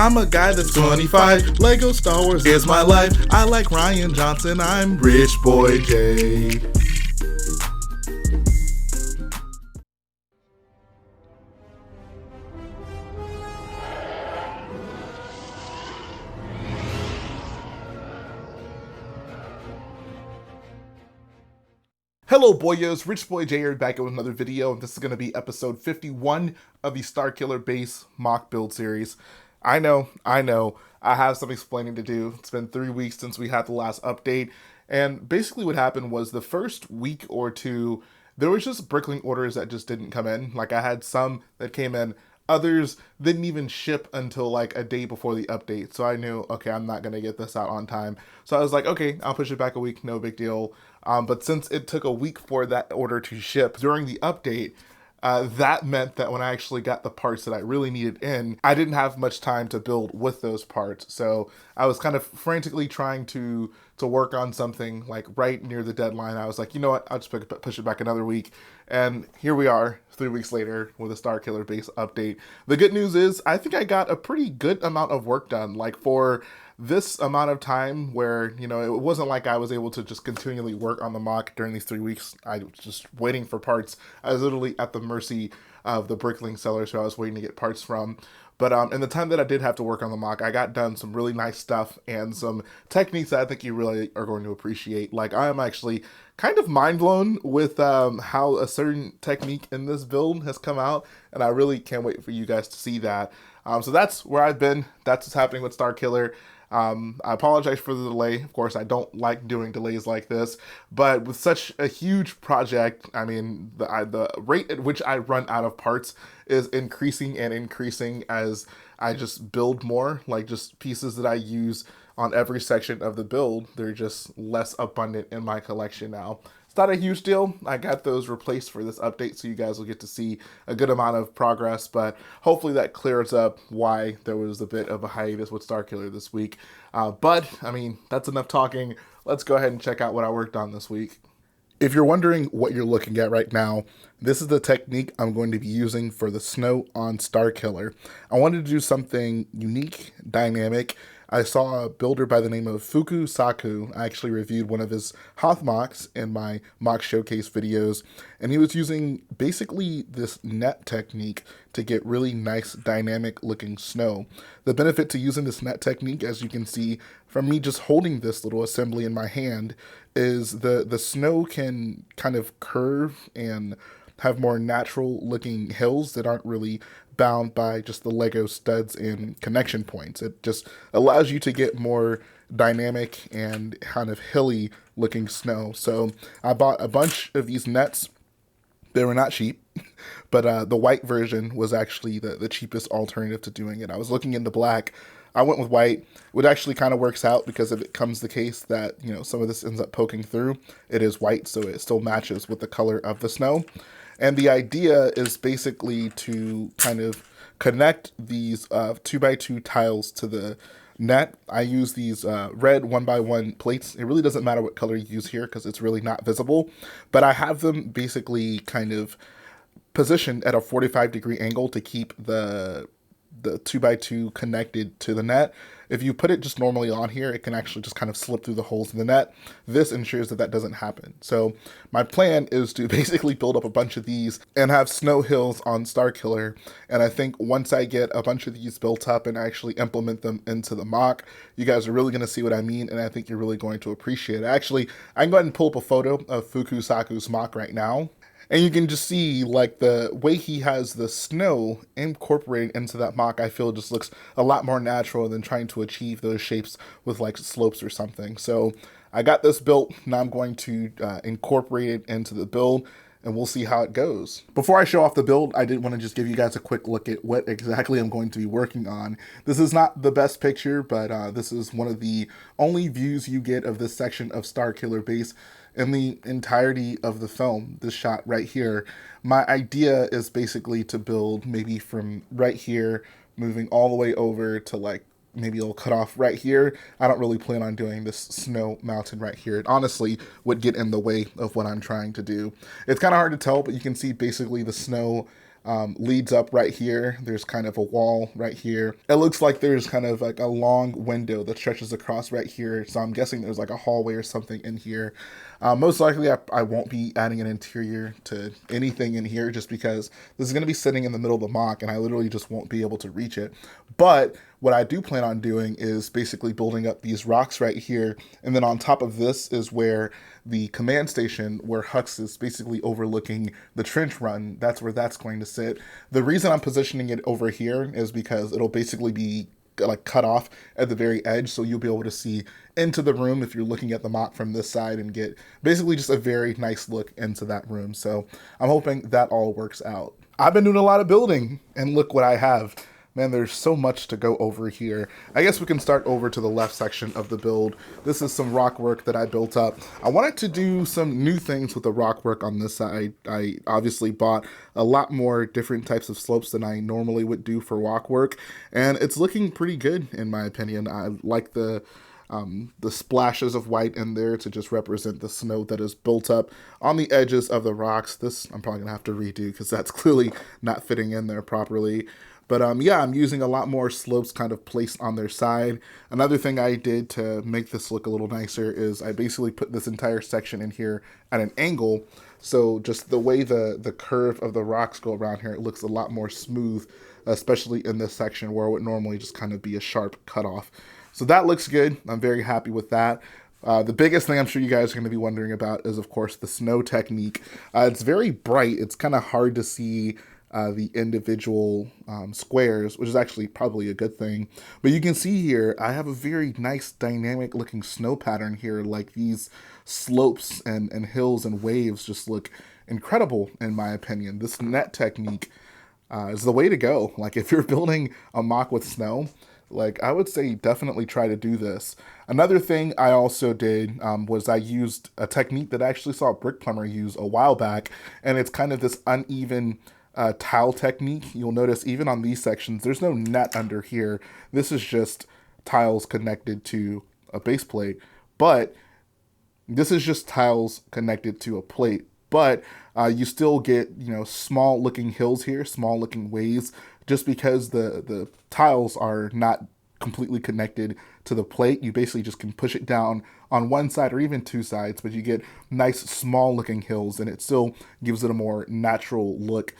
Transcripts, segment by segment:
I'm a guy that's 25. Lego Star Wars is my life. I like Ryan Johnson. I'm Rich Boy J. Hello boyos, Rich Boy J here back with another video, and this is going to be episode 51 of the Starkiller base mock build series. I know, I have some explaining to do. It's been 3 weeks since we had the last update, and basically what happened was the first week or two, there was just brickling orders that just didn't come in. Like I had some that came in, others didn't even ship until like a day before the update. So I knew, okay, I'm not going to get this out on time. So I was like, okay, I'll push it back a week, no big deal. But since it took a week for that order to ship during the update, that meant that when I actually got the parts that I really needed in, I didn't have much time to build with those parts. So I was kind of frantically trying to work on something like right near the deadline. I was like, you know what, I'll just push it back another week. And here we are 3 weeks later with a Starkiller base update. The good news is I think I got a pretty good amount of work done. Like for this amount of time where, you know, it wasn't like I was able to just continually work on the mock during these 3 weeks. I was just waiting for parts. I was literally at the mercy of the brickling sellers who I was waiting to get parts from. But in the time that I did have to work on the mock, I got done some really nice stuff and some techniques that I think you really are going to appreciate. Like I am actually kind of mind blown with how a certain technique in this build has come out, and I really can't wait for you guys to see that. So that's where I've been. That's what's happening with Starkiller. I apologize for the delay. Of course, I don't like doing delays like this, but with such a huge project, I mean, the rate at which I run out of parts is increasing and increasing as I just build more, like just pieces that I use on every section of the build. They're just less abundant in my collection now. It's not a huge deal. I got those replaced for this update, so you guys will get to see a good amount of progress, but hopefully that clears up why there was a bit of a hiatus with Starkiller this week. But, I mean, that's enough talking. Let's go ahead and check out what I worked on this week. If you're wondering what you're looking at right now, this is the technique I'm going to be using for the snow on Starkiller. I wanted to do something unique, dynamic. I saw a builder by the name of Fuku Saku. I actually reviewed one of his Hoth mocks in my mock showcase videos, and he was using basically this net technique to get really nice dynamic looking snow. The benefit to using this net technique, as you can see from me just holding this little assembly in my hand, is the snow can kind of curve and have more natural looking hills that aren't really bound by just the Lego studs and connection points. It just allows you to get more dynamic and kind of hilly looking snow. So I bought a bunch of these nets. They were not cheap, but the white version was actually the cheapest alternative to doing it. I was looking into black. I went with white, which actually kind of works out because if it comes the case that, you know, some of this ends up poking through, it is white, so it still matches with the color of the snow. And the idea is basically to kind of connect these 2x2 tiles to the net. I use these red 1x1 plates. It really doesn't matter what color you use here because it's really not visible. But I have them basically kind of positioned at a 45-degree angle to keep the 2x2 connected to the net. If you put it just normally on here, it can actually just kind of slip through the holes in the net. This ensures that that doesn't happen. So my plan is to basically build up a bunch of these and have snow hills on Starkiller. And I think once I get a bunch of these built up and actually implement them into the mock, you guys are really going to see what I mean, and I think you're really going to appreciate it. Actually, I can go ahead and pull up a photo of Fuku Saku's mock right now. And you can just see, like, the way he has the snow incorporated into that mock, I feel just looks a lot more natural than trying to achieve those shapes with, like, slopes or something. So I got this built. Now I'm going to incorporate it into the build, and we'll see how it goes. Before I show off the build, I did want to just give you guys a quick look at what exactly I'm going to be working on. This is not the best picture, but this is one of the only views you get of this section of Starkiller base in the entirety of the film, this shot right here. My idea is basically to build maybe from right here, moving all the way over to like maybe it'll cut off right here. I don't really plan on doing this snow mountain right here. It honestly would get in the way of what I'm trying to do. It's kind of hard to tell, but you can see basically the snow leads up right here. There's kind of a wall right here. It looks like there's kind of like a long window that stretches across right here. So I'm guessing there's like a hallway or something in here. Most likely I won't be adding an interior to anything in here just because this is going to be sitting in the middle of the MOC and I literally just won't be able to reach it. But what I do plan on doing is basically building up these rocks right here. And then on top of this is where the command station, where Hux is basically overlooking the trench run. That's where that's going to sit. The reason I'm positioning it over here is because it'll basically be like cut off at the very edge, so you'll be able to see into the room if you're looking at the MOC from this side and get basically just a very nice look into that room. So I'm hoping that all works out. I've been doing a lot of building and look what I have. Man, there's so much to go over here. I guess we can start over to the left section of the build. This is some rock work that I built up. I wanted to do some new things with the rock work on this side. I obviously bought a lot more different types of slopes than I normally would do for rock work, and it's looking pretty good in my opinion. I like the splashes of white in there to just represent the snow that is built up on the edges of the rocks. This I'm probably gonna have to redo because that's clearly not fitting in there properly. But yeah, I'm using a lot more slopes kind of placed on their side. Another thing I did to make this look a little nicer is I basically put this entire section in here at an angle. So just the way the curve of the rocks go around here, it looks a lot more smooth, especially in this section where it would normally just kind of be a sharp cutoff. So that looks good. I'm very happy with that. The biggest thing I'm sure you guys are going to be wondering about is, of course, the snow technique. It's very bright. It's kind of hard to see the individual squares, which is actually probably a good thing. But you can see here, I have a very nice dynamic looking snow pattern here. Like these slopes and hills and waves just look incredible in my opinion. This net technique is the way to go. Like if you're building a MOC with snow, like I would say definitely try to do this. Another thing I also did was I used a technique that I actually saw a brick plumber use a while back, and it's kind of this uneven tile technique. You'll notice even on these sections, there's no net under here. This is just tiles connected to a base plate, but this is just tiles connected to a plate. But you still get, you know, small looking hills here, small looking waves, just because the tiles are not completely connected to the plate. You basically just can push it down on one side or even two sides, but you get nice small looking hills and it still gives it a more natural look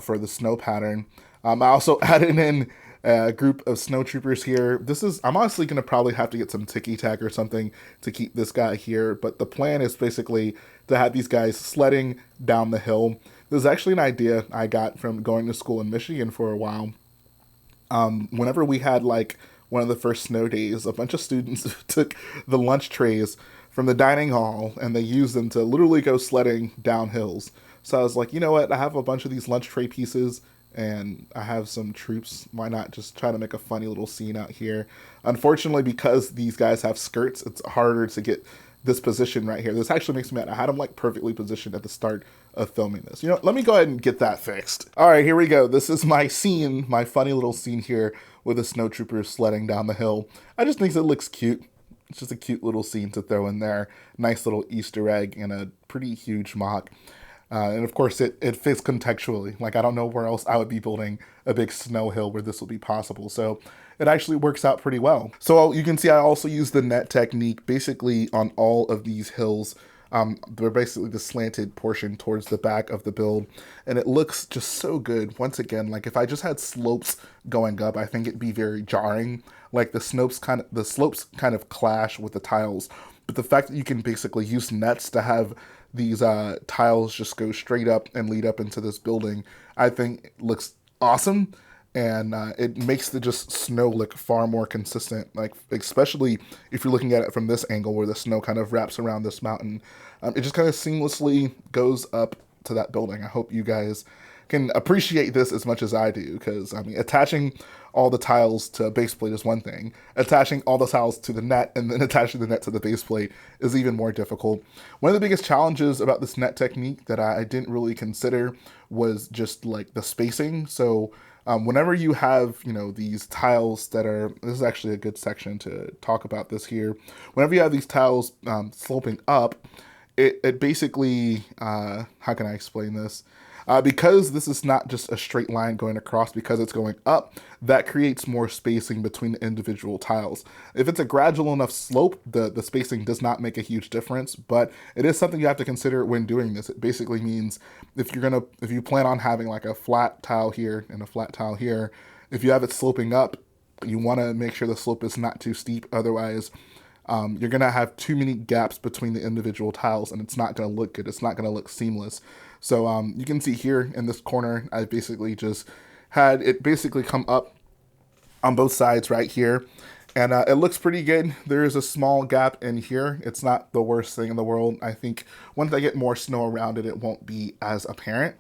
for the snow pattern. I also added in a group of snow troopers here. I'm honestly going to probably have to get some ticky tack or something to keep this guy here, but the plan is basically to have these guys sledding down the hill. This is actually an idea I got from going to school in Michigan for a while. Whenever we had like one of the first snow days, a bunch of students took the lunch trays from the dining hall and they used them to literally go sledding down hills. So I was like, you know what? I have a bunch of these lunch tray pieces and I have some troops. Why not just try to make a funny little scene out here? Unfortunately, because these guys have skirts, it's harder to get this position right here. This actually makes me mad. I had them like perfectly positioned at the start of filming this. You know, let me go ahead and get that fixed. All right, here we go. This is my scene, my funny little scene here with the snow troopers sledding down the hill. I just think it looks cute. It's just a cute little scene to throw in there. Nice little Easter egg and a pretty huge MOC. And of course, it fits contextually. Like, I don't know where else I would be building a big snow hill where this will be possible. So it actually works out pretty well. So you can see I also use the net technique basically on all of these hills. They're basically the slanted portion towards the back of the build. And it looks just so good. Once again, like if I just had slopes going up, I think it'd be very jarring. Like the slopes kind of clash with the tiles. But the fact that you can basically use nets to have these tiles just go straight up and lead up into this building, I think looks awesome. And it makes the just snow look far more consistent, like especially if you're looking at it from this angle where the snow kind of wraps around this mountain. It just kind of seamlessly goes up to that building. I hope you guys can appreciate this as much as I do, because I mean, attaching all the tiles to a base plate is one thing. Attaching all the tiles to the net and then attaching the net to the base plate is even more difficult. One of the biggest challenges about this net technique that I didn't really consider was just like the spacing. So whenever you have, you know, these tiles that are, this is actually a good section to talk about this here. Whenever you have these tiles sloping up, it basically, how can I explain this? Because this is not just a straight line going across, because it's going up, that creates more spacing between the individual tiles. If it's a gradual enough slope, the spacing does not make a huge difference, but it is something you have to consider when doing this. It basically means if you plan on having like a flat tile here and a flat tile here, if you have it sloping up, you want to make sure the slope is not too steep. Otherwise, you're going to have too many gaps between the individual tiles, and it's not going to look good. It's not going to look seamless. So you can see here in this corner, I basically just had it basically come up on both sides right here. And it looks pretty good. There is a small gap in here. It's not the worst thing in the world. I think once I get more snow around it, it won't be as apparent.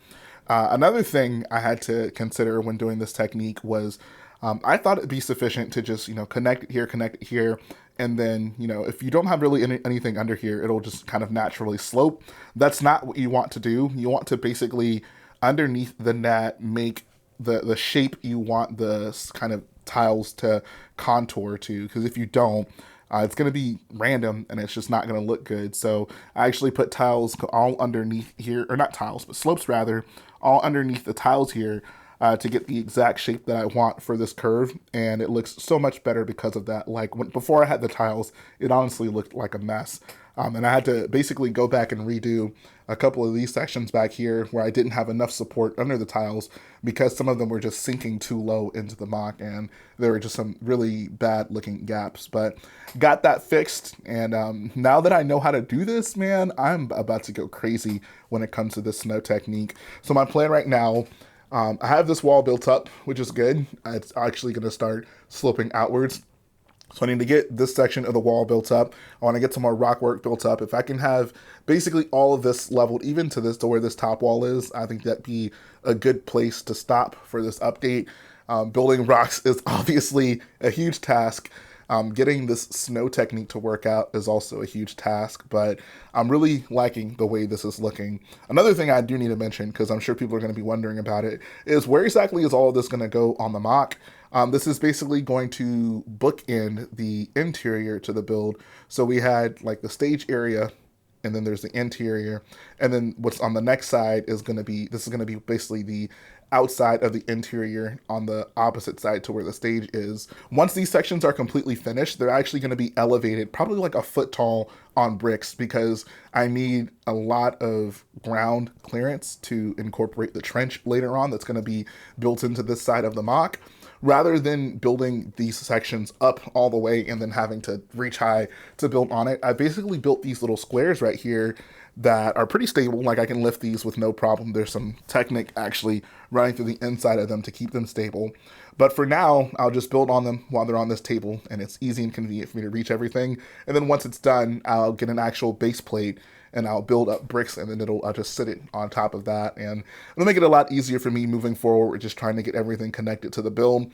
Another thing I had to consider when doing this technique was I thought it'd be sufficient to just, connect it here. And then, if you don't have really anything under here, it'll just kind of naturally slope. That's not what you want to do. You want to basically, underneath the net, make the shape you want the kind of tiles to contour to. Because if you don't, it's going to be random and it's just not going to look good. So I actually put tiles all underneath here, or not tiles, but slopes rather, all underneath the tiles here to get the exact shape that I want for this curve. And it looks so much better because of that. Like before I had the tiles, it honestly looked like a mess. And I had to basically go back and redo a couple of these sections back here where I didn't have enough support under the tiles because some of them were just sinking too low into the MOC, and there were just some really bad looking gaps. But got that fixed, and now that I know how to do this, man, I'm about to go crazy when it comes to this snow technique. So my plan right now, I have this wall built up, which is good. It's actually going to start sloping outwards. So I need to get this section of the wall built up. I want to get some more rock work built up. If I can have basically all of this leveled even to where this top wall is, I think that'd be a good place to stop for this update. Building rocks is obviously a huge task. Getting this snow technique to work out is also a huge task, but I'm really liking the way this is looking. Another thing I do need to mention, because I'm sure people are going to be wondering about it, is where exactly is all of this going to go on the MOC? This is basically going to bookend the interior to the build. So we had like the stage area, and then there's the interior, and then what's on the next side is going to be, this is going to be basically the outside of the interior on the opposite side to where the stage is. Once these sections are completely finished, they're actually going to be elevated probably like a foot tall on bricks, because I need a lot of ground clearance to incorporate the trench later on that's going to be built into this side of the MOC. Rather than building these sections up all the way and then having to reach high to build on it, I basically built these little squares right here that are pretty stable. Like I can lift these with no problem. There's some technique actually running through the inside of them to keep them stable. But for now, I'll just build on them while they're on this table, and it's easy and convenient for me to reach everything. And then once it's done, I'll get an actual base plate and I'll build up bricks, and then I'll just sit it on top of that. And it'll make it a lot easier for me moving forward. We're just trying to get everything connected to the build.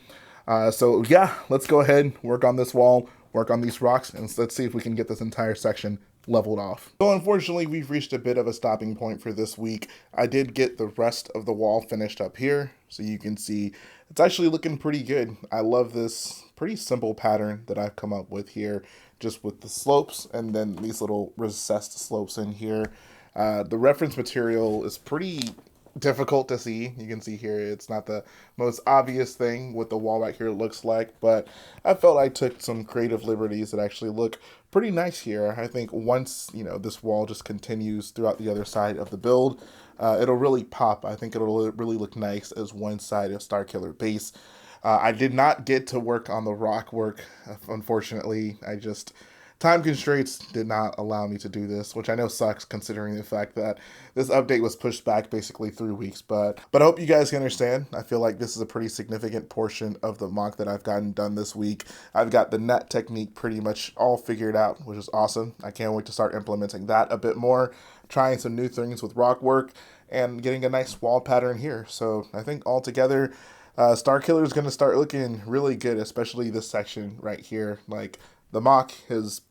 So yeah, let's go ahead, work on this wall, work on these rocks, and let's see if we can get this entire section leveled off. So unfortunately, we've reached a bit of a stopping point for this week. I did get the rest of the wall finished up here, so you can see it's actually looking pretty good. I love this pretty simple pattern that I've come up with here, just with the slopes and then these little recessed slopes in here. The reference material is pretty difficult to see. You can see here it's not the most obvious thing what the wall back here looks like, but I felt I took some creative liberties that actually look pretty nice here. I think once this wall just continues throughout the other side of the build, it'll really pop. I think it'll really look nice as one side of Starkiller base. I did not get to work on the rock work, unfortunately. Time constraints did not allow me to do this, which I know sucks considering the fact that this update was pushed back basically 3 weeks. But I hope you guys can understand. I feel like this is a pretty significant portion of the MOC that I've gotten done this week. I've got the net technique pretty much all figured out, which is awesome. I can't wait to start implementing that a bit more, trying some new things with rock work, and getting a nice wall pattern here. So I think altogether, Starkiller is going to start looking really good, especially this section right here. Like, the MOC has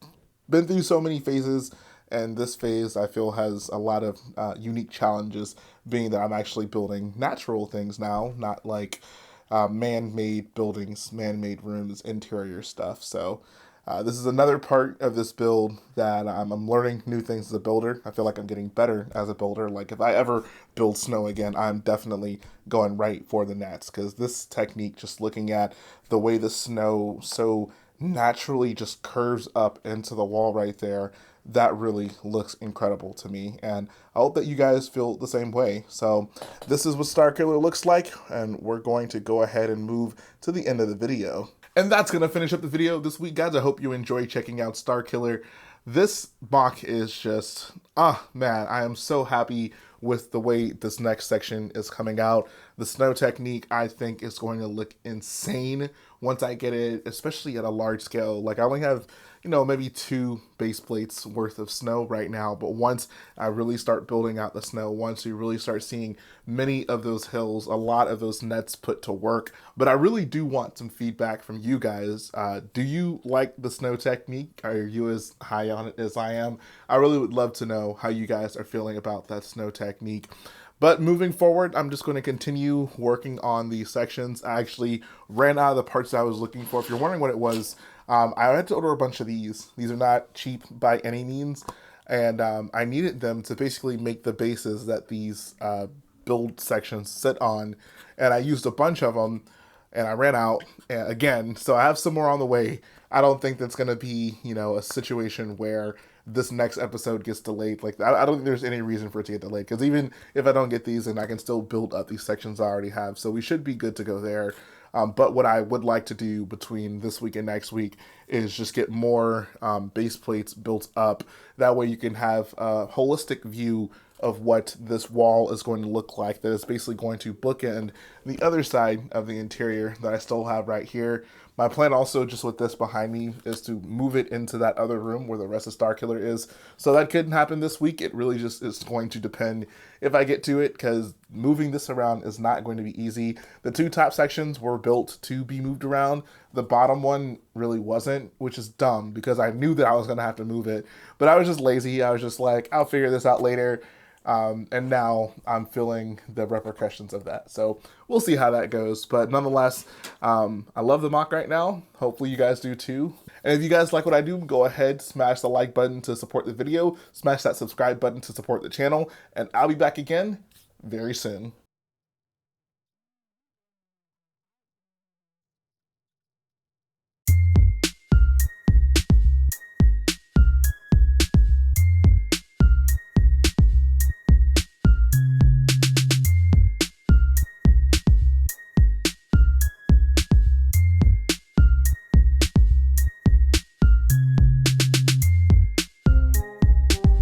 been through so many phases, and this phase I feel has a lot of unique challenges, being that I'm actually building natural things now, not like man-made buildings, man-made rooms, interior stuff. So This is another part of this build that I'm learning new things as a builder. I feel like I'm getting better as a builder. Like if I ever build snow again, I'm definitely going right for the nets, because this technique, just looking at the way the snow so naturally just curves up into the wall right there, that really looks incredible to me, and I hope that you guys feel the same way. So this is what Starkiller looks like, and we're going to go ahead and move to the end of the video. And that's going to finish up the video this week, guys. I hope you enjoy checking out Starkiller. This MOC is just, man, I am so happy with the way this next section is coming out. The snow technique, I think, is going to look insane once I get it, especially at a large scale. Like, I only have, maybe 2 base plates worth of snow right now, but once I really start building out the snow, once you really start seeing many of those hills, a lot of those nets put to work. But I really do want some feedback from you guys. Do you like the snow technique? Are you as high on it as I am? I really would love to know how you guys are feeling about that snow technique. But moving forward, I'm just going to continue working on these sections. I actually ran out of the parts I was looking for. If you're wondering what it was, I had to order a bunch of these. These are not cheap by any means, and I needed them to basically make the bases that these build sections sit on, and I used a bunch of them, and I ran out again, so I have some more on the way. I don't think that's going to be, a situation where this next episode gets delayed. Like, I don't think there's any reason for it to get delayed, because even if I don't get these, then I can still build up these sections I already have, so we should be good to go there. But what I would like to do between this week and next week is just get more base plates built up. That way you can have a holistic view of what this wall is going to look like, that is basically going to bookend the other side of the interior that I still have right here. My plan also, just with this behind me, is to move it into that other room where the rest of Starkiller is. So that couldn't happen this week. It really just is going to depend if I get to it, because moving this around is not going to be easy. The 2 top sections were built to be moved around. The bottom one really wasn't, which is dumb because I knew that I was going to have to move it. But I was just lazy. I was just like, I'll figure this out later. And now I'm feeling the repercussions of that. So we'll see how that goes. But nonetheless, I love the MOC right now. Hopefully you guys do too. And if you guys like what I do, go ahead, smash the like button to support the video, smash that subscribe button to support the channel, and I'll be back again very soon.